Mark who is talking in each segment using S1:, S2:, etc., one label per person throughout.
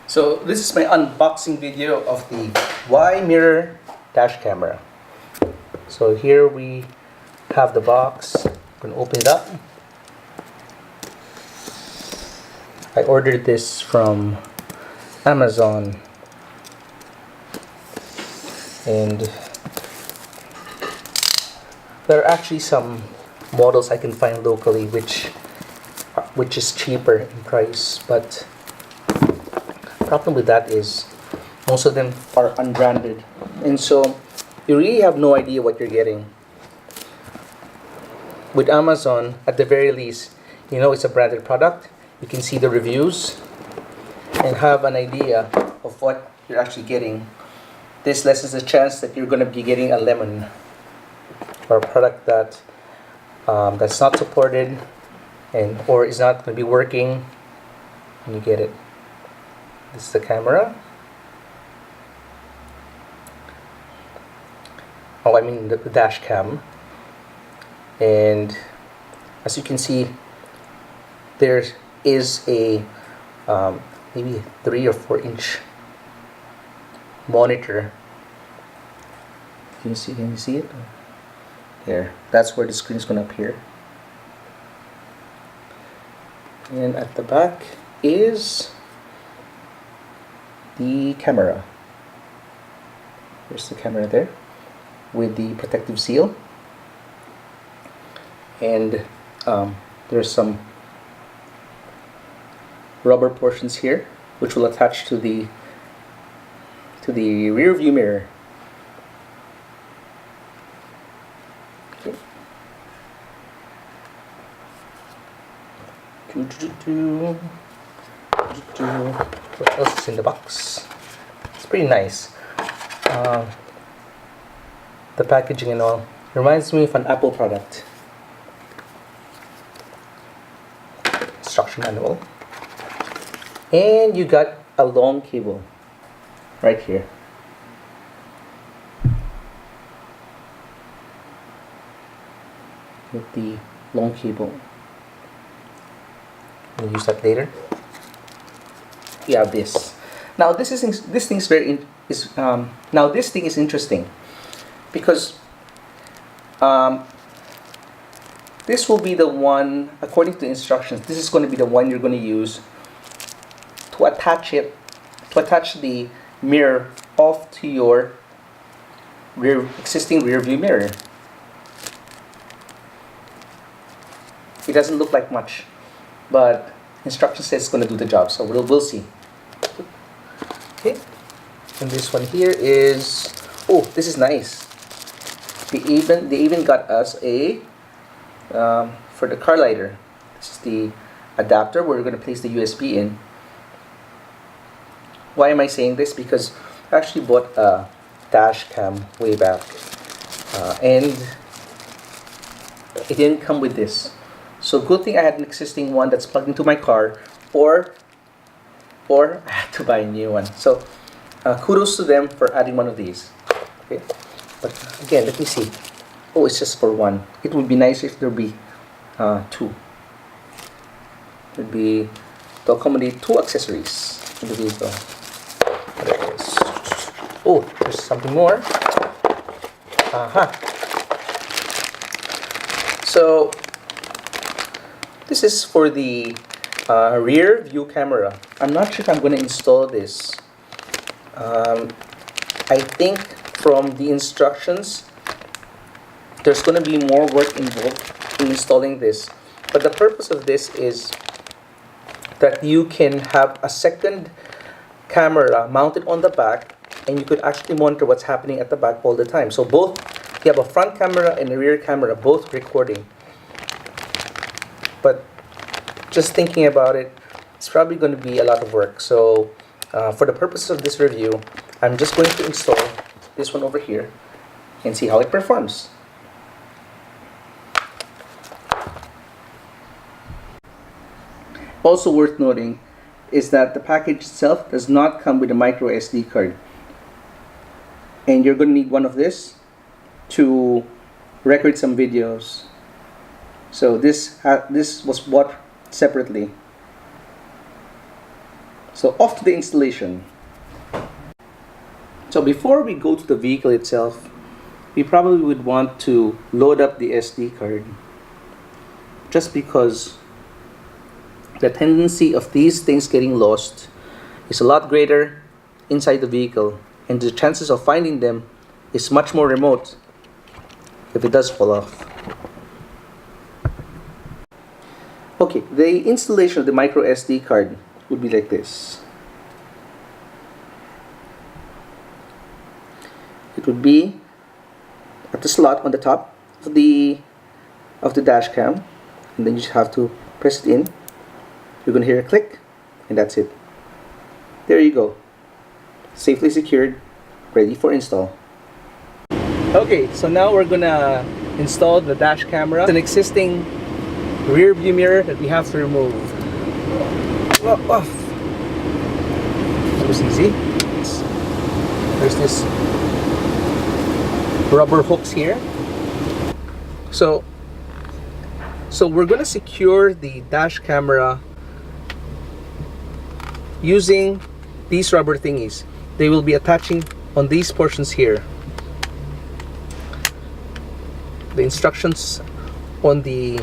S1: So this is my unboxing video of the Y mirror dash camera. So here we have the box. I'm going to open it up. I ordered this from Amazon, and there are actually some models I can find locally which is cheaper in price, but problem with that is most of them are unbranded, and so you really have no idea what you're getting. With Amazon, at the very least, you know it's a branded product. You can see the reviews and have an idea of what you're actually getting. This lessens the chance that you're going to be getting a lemon or a product that that's not supported or is not going to be working when you get it. This is the camera. Oh, I mean the dash cam. And as you can see, there is a maybe a 3 or 4 inch monitor. Can you see it? There. That's where the screen is going to appear. And at the back is the camera. Here's the camera there with the protective seal, and there's some rubber portions here which will attach to the rear view mirror. Okay. What else is in the box? It's pretty nice. The packaging and all reminds me of an Apple product. Instruction manual. And you got a long cable right here. With the long cable. We'll use that later. You have this. Now this thing is interesting because this will be the one, according to the instructions, this is going to be the one you're going to use to attach the mirror off to your existing rear view mirror. It doesn't look like much, but instruction says it's going to do the job, so we'll see. Okay, and this one here is, oh, this is nice. They even got us a for the car lighter. This is the adapter where we're going to place the USB in. Why am I saying this? Because I actually bought a dash cam way back, and it didn't come with this. So good thing I had an existing one that's plugged into my car, or I had to buy a new one. So kudos to them for adding one of these. Okay, but again, let me see. Oh, it's just for one. It would be nice if there be 2. It would be to accommodate 2 accessories in the vehicle. There it is. Oh, there's something more. So this is for the rear view camera. I'm not sure if I'm going to install this. I think from the instructions there's going to be more work involved in installing this, but the purpose of this is that you can have a second camera mounted on the back, and you could actually monitor what's happening at the back all the time. So both, you have a front camera and a rear camera both recording. But just thinking about it, it's probably going to be a lot of work. So for the purpose of this review, I'm just going to install this one over here and see how it performs. Also worth noting is that the package itself does not come with a micro SD card, and you're going to need one of this to record some videos. So this was bought separately. So off to the installation. So before we go to the vehicle itself, we probably would want to load up the SD card, just because the tendency of these things getting lost is a lot greater inside the vehicle, and the chances of finding them is much more remote if it does fall off. Okay, the installation of the micro SD card would be like this. It would be at the slot on the top of the dash cam, and then you just have to press it in. You're going to hear a click, and that's it. There you go. Safely secured, ready for install. Okay, so now we're gonna install the dash camera. It's an existing rear view mirror that we have to remove. Off. That was easy. There's this rubber hooks here. So we're gonna secure the dash camera using these rubber thingies. They will be attaching on these portions here. The instructions on the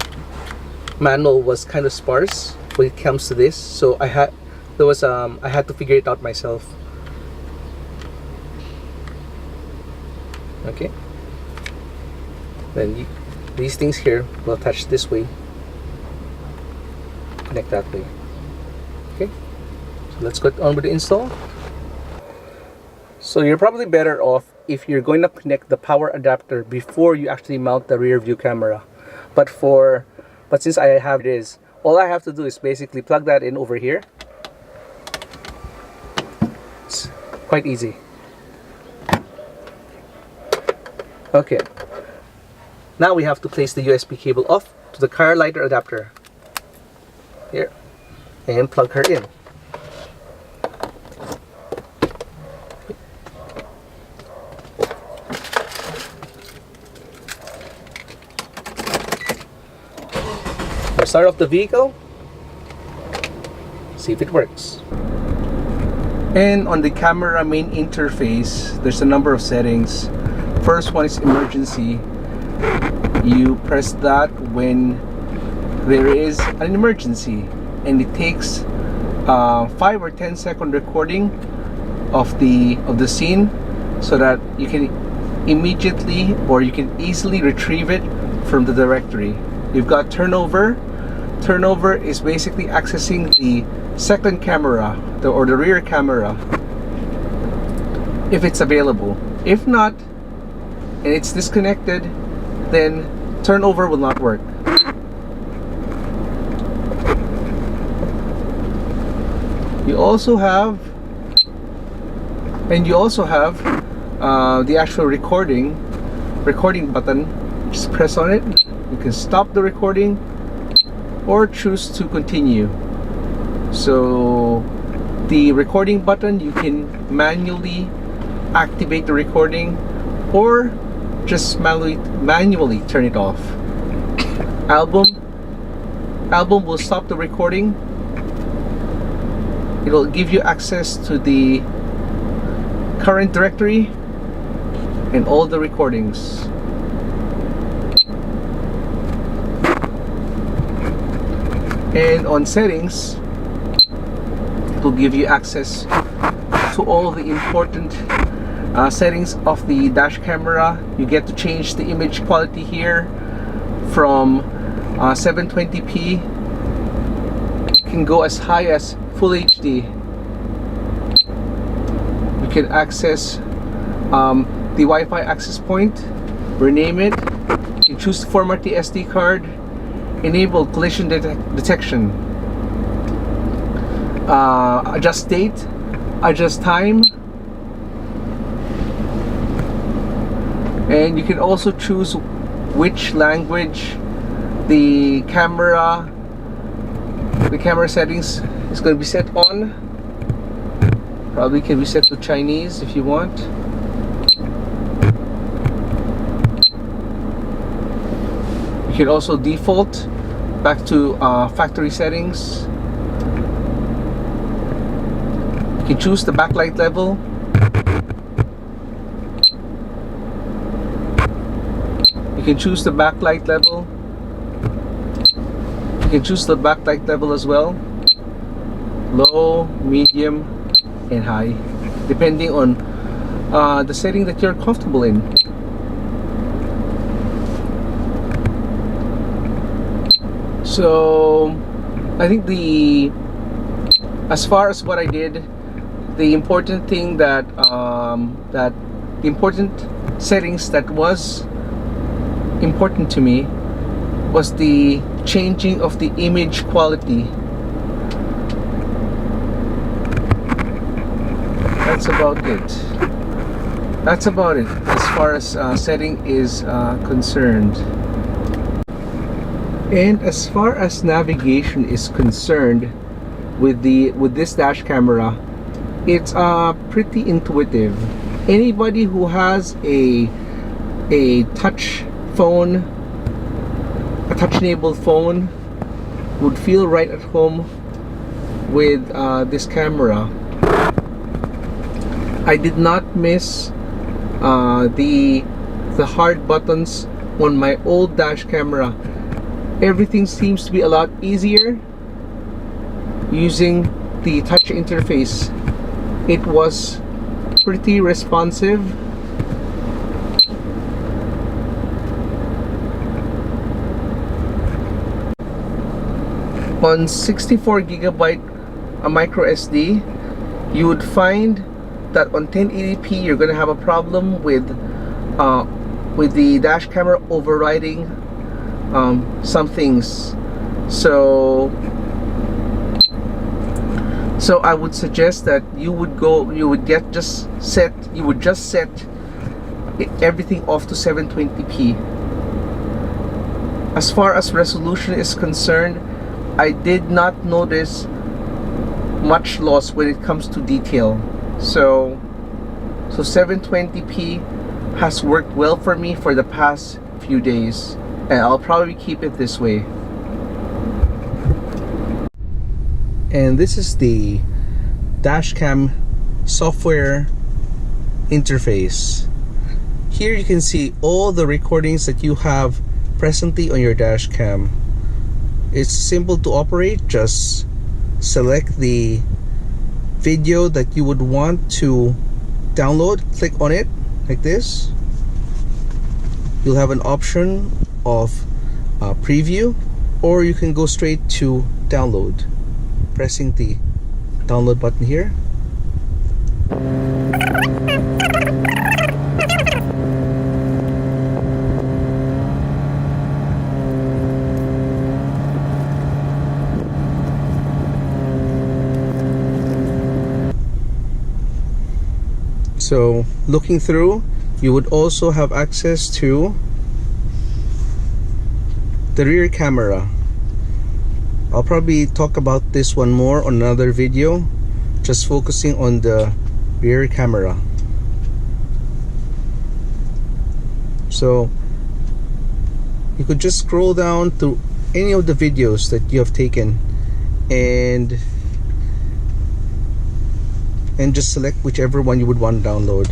S1: manual was kind of sparse when it comes to this, so I had to figure it out myself. Okay, then these things here will attach this way, connect that way. Okay, so let's get on with the install. So you're probably better off if you're going to connect the power adapter before you actually mount the rear view camera. But since I have this, all I have to do is basically plug that in over here. It's quite easy. Okay. Now we have to place the USB cable off to the car lighter adapter. Here. And plug her in. Start off the vehicle, see if it works. And on the camera main interface, there's a number of settings. First one is emergency. You press that when there is an emergency, and it takes 5 or 10 second recording of the scene, so that you can immediately, or you can easily retrieve it from the directory. You've got turnover. Turnover is basically accessing the second camera, or the rear camera, if it's available. If not, and it's disconnected, then turnover will not work. You also have the actual recording button. Just press on it. You can stop the recording or choose to continue. So the recording button, you can manually activate the recording or just manually turn it off. Album will stop the recording. It'll give you access to the current directory and all the recordings. And on settings, it will give you access to all the important settings of the dash camera. You get to change the image quality here from 720p. It can go as high as Full HD. You can access the Wi-Fi access point, rename it. You can choose to format the SD card. Enable collision detection, adjust date, adjust time, and you can also choose which language the camera settings is going to be set on. Probably can be set to Chinese if you want. You can also default back to factory settings. You can choose the backlight level. You can choose the backlight level. You can choose the backlight level as well. Low, medium, and high, depending on the setting that you're comfortable in. So I think as far as what I did, the important thing that the important settings that was important to me was the changing of the image quality. That's about it. That's about it as far as setting is concerned. And as far as navigation is concerned, with this dash camera, it's pretty intuitive. Anybody who has a touch phone, a touch-enabled phone, would feel right at home with this camera. I did not miss the hard buttons on my old dash camera. Everything seems to be a lot easier using the touch interface. It was pretty responsive. On 64GB micro SD, you would find that on 1080p you're gonna have a problem with the dash camera overriding some things. So I would suggest that you would just set everything off to 720p. As far as resolution is concerned, I did not notice much loss when it comes to detail. So 720p has worked well for me for the past few days, and I'll probably keep it this way. And this is the Dashcam software interface. Here you can see all the recordings that you have presently on your Dashcam. It's simple to operate. Just select the video that you would want to download, click on it like this. You'll have an option of preview, or you can go straight to download, pressing the download button here. So looking through, you would also have access to the rear camera. I'll probably talk about this one more on another video, just focusing on the rear camera. So you could just scroll down to any of the videos that you have taken and just select whichever one you would want to download.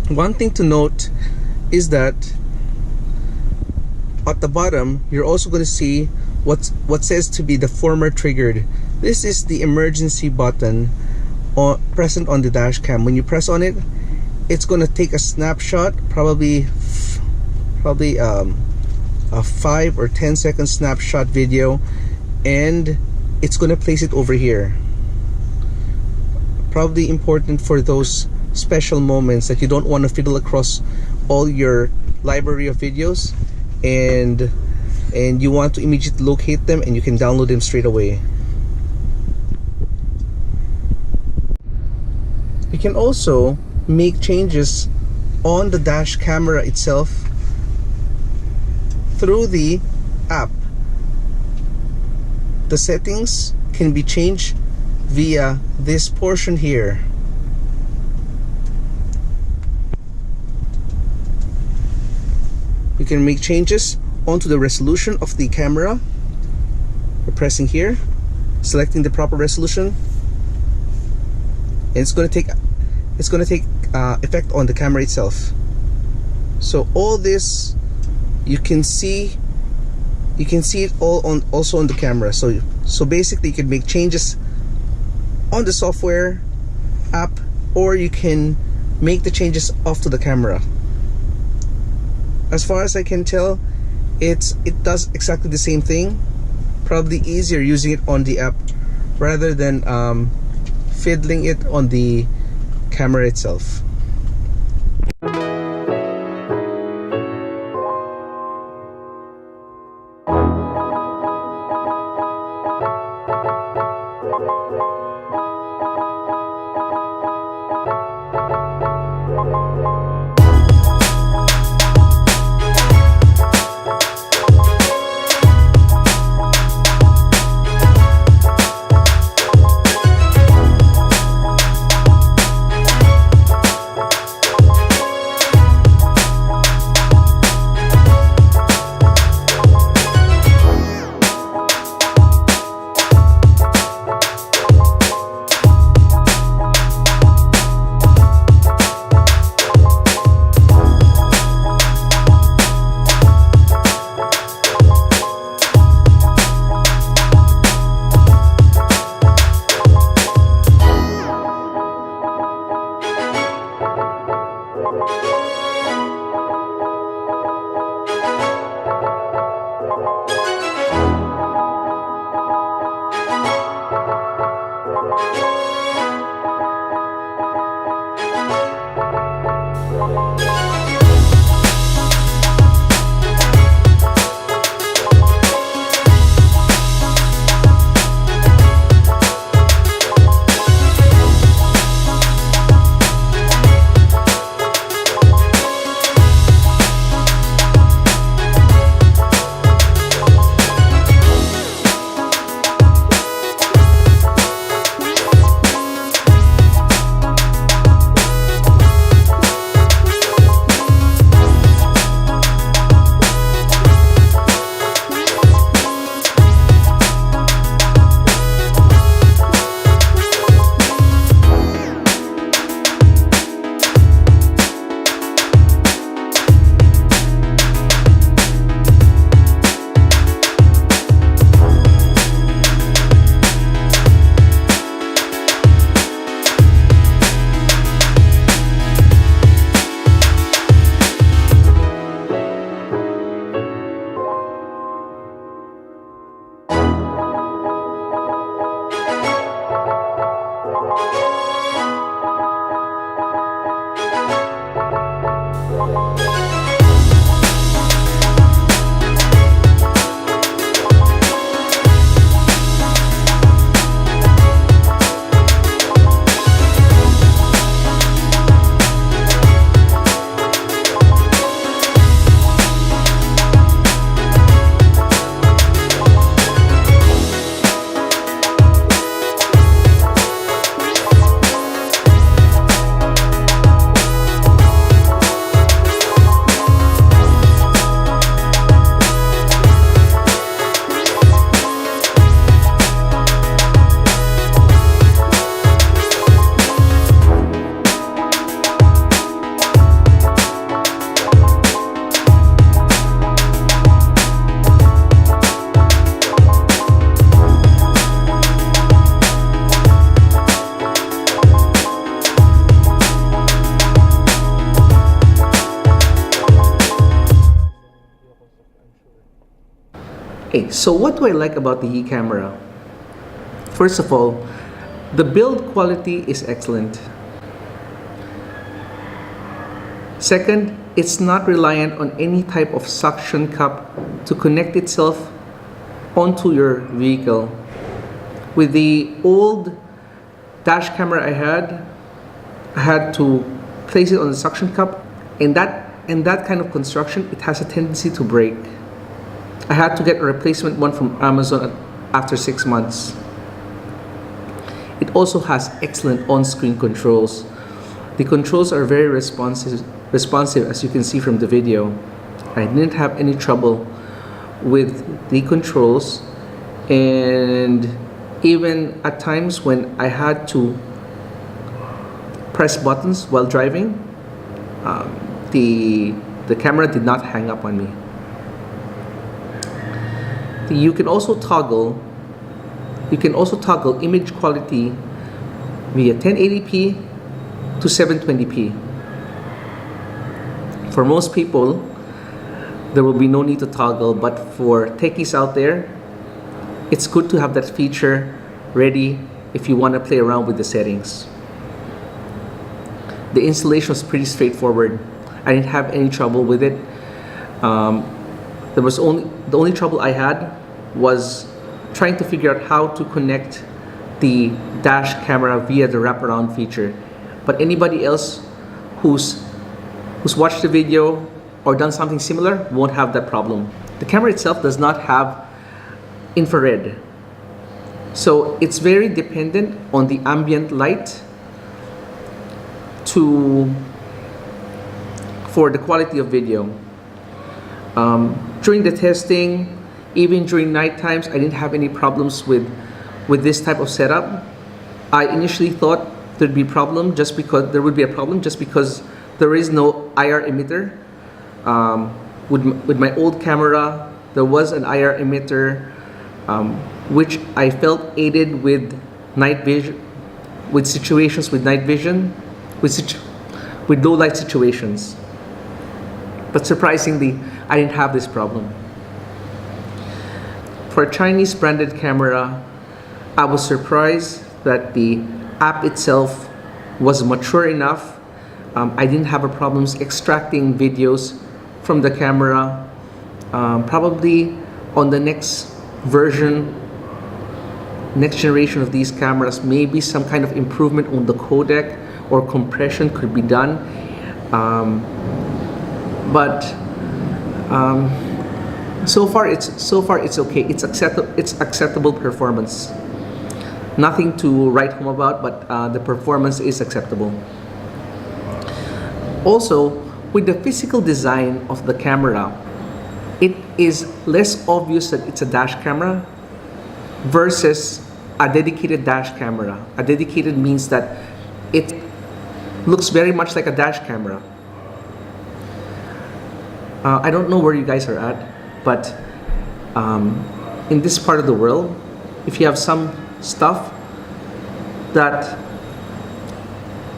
S1: One thing to note is that at the bottom you're also going to see what says to be the former triggered. This is the emergency button present on the dash cam. When you press on it, it's going to take a snapshot, probably a 5 or 10 second snapshot video, and it's going to place it over here. Probably important for those special moments that you don't want to fiddle across all your library of videos, and you want to immediately locate them, and you can download them straight away. You can also make changes on the dash camera itself through the app. The settings can be changed via this portion here. You can make changes onto the resolution of the camera by pressing here, selecting the proper resolution,
S2: and it's going to take effect on the camera itself. So all this you can see it all also on the camera. So basically you can make changes on the software app, or you can make the changes off to the camera. As far as I can tell, it does exactly the same thing. Probably easier using it on the app rather than fiddling it on the camera itself.
S1: Okay, so what do I like about the e-camera? First of all, the build quality is excellent. Second, it's not reliant on any type of suction cup to connect itself onto your vehicle. With the old dash camera I had to place it on the suction cup, and that kind of construction, it has a tendency to break. I had to get a replacement one from Amazon after 6 months. It also has excellent on-screen controls. The controls are very responsive as you can see from the video. I didn't have any trouble with the controls, and even at times when I had to press buttons while driving, the camera did not hang up on me. You can also toggle image quality via 1080p to 720p. For most people, there will be no need to toggle, but for techies out there, it's good to have that feature ready if you want to play around with the settings. The installation was pretty straightforward. I didn't have any trouble with it. The only trouble I had was trying to figure out how to connect the dash camera via the wraparound feature. But anybody else who's watched the video or done something similar won't have that problem. The camera itself does not have infrared, so it's very dependent on the ambient light for the quality of video. During the testing, even during night times, I didn't have any problems with this type of setup. I initially thought there would be a problem just because there is no IR emitter. With my old camera, there was an IR emitter, which I felt aided with night vision, with situations with night vision, with low light situations. But surprisingly, I didn't have this problem. For a Chinese branded camera, I was surprised that the app itself was mature enough. I didn't have a problems extracting videos from the camera. Probably on the next generation of these cameras, maybe some kind of improvement on the codec or compression could be done. But so far it's okay. It's acceptable performance. Nothing to write home about, but the performance is acceptable. Also, with the physical design of the camera, it is less obvious that it's a dash camera versus a dedicated dash camera. A dedicated means that it looks very much like a dash camera. I don't know where you guys are at, but in this part of the world, if you have some stuff that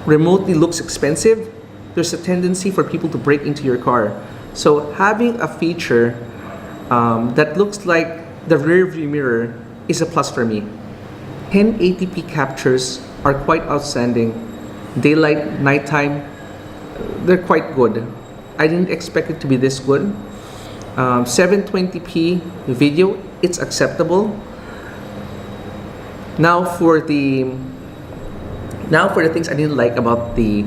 S1: remotely looks expensive, there's a tendency for people to break into your car. So having a feature that looks like the rear view mirror is a plus for me. 1080p captures are quite outstanding. Daylight, nighttime, they're quite good. I didn't expect it to be this good. 720p video, it's acceptable. Now for the things I didn't like about the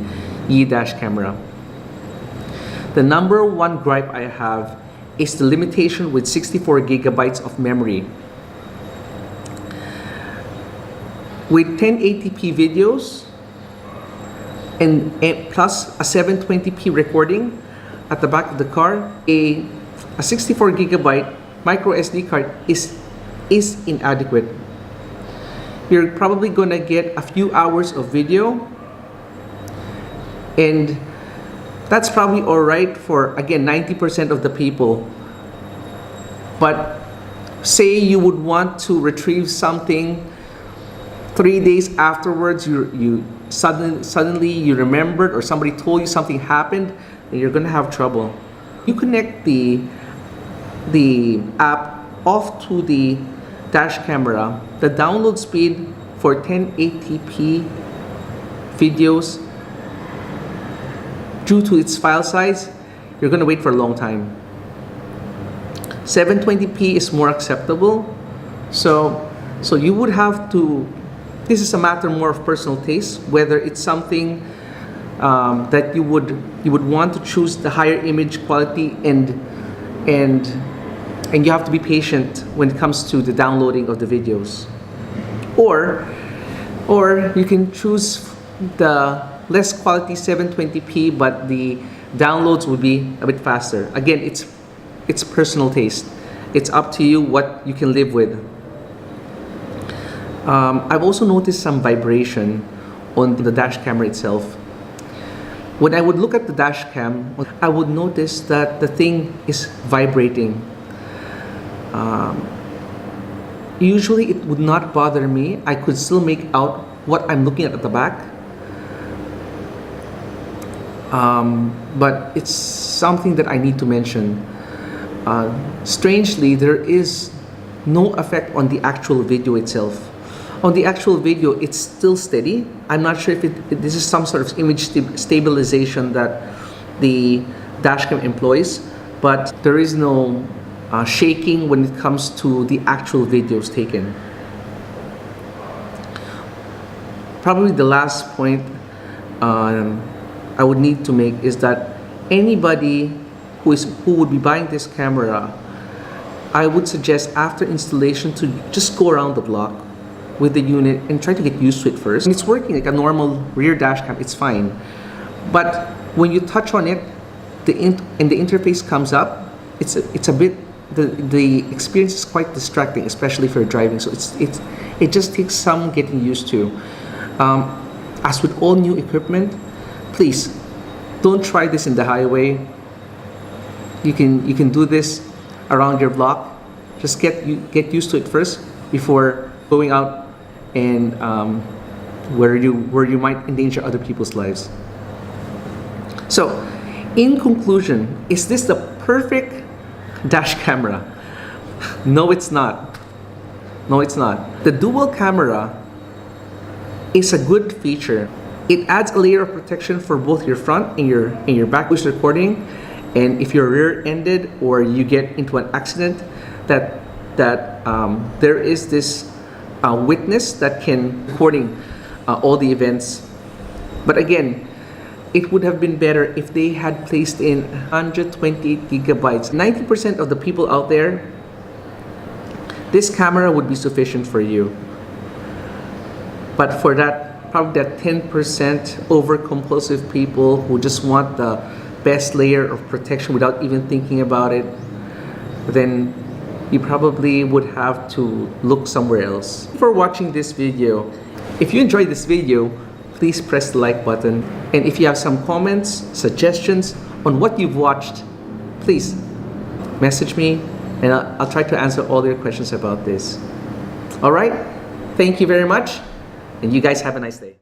S1: Dash camera. The number one gripe I have is the limitation with 64 gigabytes of memory. With 1080p videos and plus a 720p recording at the back of the car, a 64 gigabyte micro SD card is inadequate. You're probably gonna get a few hours of video, and that's probably alright for, again, 90% of the people. But say you would want to retrieve something 3 days afterwards, you suddenly you remembered, or somebody told you something happened, and you're gonna have trouble. You connect the app off to the dash camera, the download speed for 1080p videos, due to its file size, you're gonna wait for a long time. 720p is more acceptable, so you would have to. This is a matter more of personal taste, whether it's something that you would want to choose the higher image quality, and you have to be patient when it comes to the downloading of the videos, or you can choose the less quality 720p, but the downloads would be a bit faster. Again, it's personal taste. It's up to you what you can live with. I've also noticed some vibration on the dash camera itself. When I would look at the dash cam, I would notice that the thing is vibrating. Usually it would not bother me. I could still make out what I'm looking at the back. But it's something that I need to mention. Strangely, there is no effect on the actual video itself. On the actual video, it's still steady. I'm not sure if this is some sort of image stabilization that the dashcam employs, but there is no shaking when it comes to the actual videos taken. Probably the last point I would need to make is that anybody who would be buying this camera, I would suggest after installation to just go around the block with the unit and try to get used to it first. And it's working like a normal rear dash cam, it's fine. But when you touch on it, and the interface comes up, it's a bit, the experience is quite distracting, especially if you're driving. So it just takes some getting used to. As with all new equipment, please don't try this in the highway. You can do this around your block. Just get used to it first before going out and where you might endanger other people's lives. So, in conclusion, is this the perfect dash camera? No, it's not. No, it's not. The dual camera is a good feature. It adds a layer of protection for both your front and your back who's recording. And if you're rear-ended or you get into an accident, that there is this witness that can recording all the events. But again, it would have been better if they had placed in 128 gigabytes. 90% of the people out there, this camera would be sufficient for you. But for that, probably that 10% over-compulsive people who just want the best layer of protection without even thinking about it, then you probably would have to look somewhere else. For watching this video, if you enjoyed this video, please press the like button. And if you have some comments, suggestions on what you've watched, please message me and I'll try to answer all your questions about this. All right, thank you very much, and you guys have a nice day.